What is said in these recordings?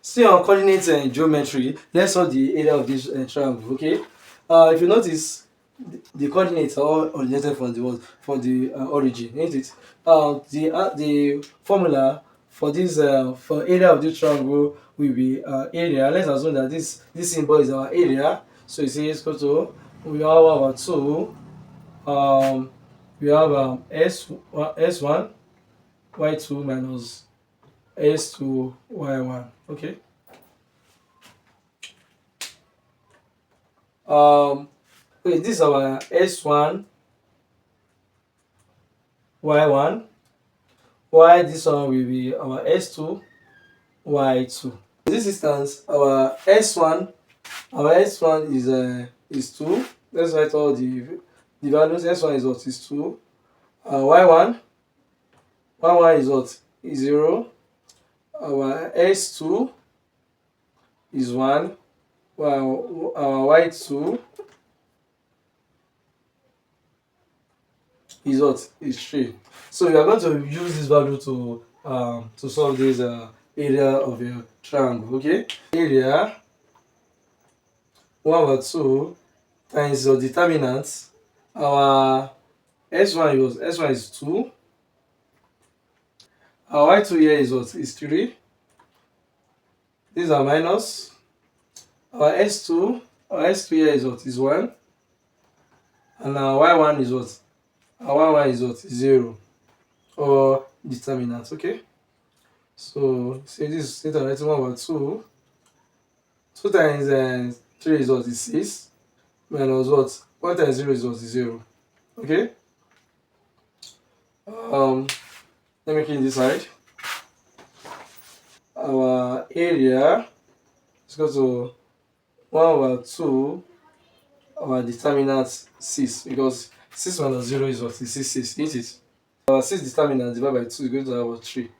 Still on coordinate geometry, let's solve the area of this triangle. Okay. If you notice, the coordinates are all originated from the what? From the origin, isn't it? The formula for this for area of this triangle will be area. Let's assume that this symbol is our area. So you see, it's equal to, we have our two. We have s1 y2 minus s2 y1. Okay. um okay, this is our s1 y1, while this one will be our s2 y2. This instance, our s1 is 2. Let's write all the values. S1 is what? Is 2. Y1 is what? Is 0. Our s2 is 1, while our y2 is what? Is 3. So we are going to use this value to solve this area of a triangle. Okay. Area 1/2 times your determinant. Our s1 is 2. Our y2 here is what? Is 3. These are minus. Our s2 here is what? Is 1. And our y1 is what? Our y1 is what? Is 0. Or determinant. Okay. So say this is 1/2. 2 times 3 is what? Is 6. Minus what? 1 times 0 is what? Is 0. Okay. Let me clean this side. Our area is equal to 1/2. Our determinant 6, because 6 minus 0 is what? Is 6, isn't it? Our 6 determinant divided by 2 is going to have what? 3.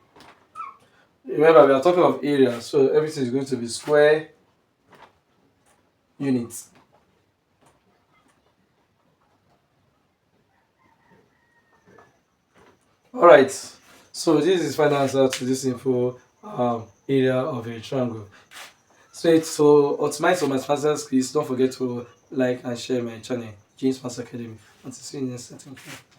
Remember, we are talking of area, so everything is going to be square units. Alright, so this is final answer to this info area of a triangle. So to optimize for mathematical skills, don't forget to like and share my channel, James Maths Academy. Until see you next time. Thank you.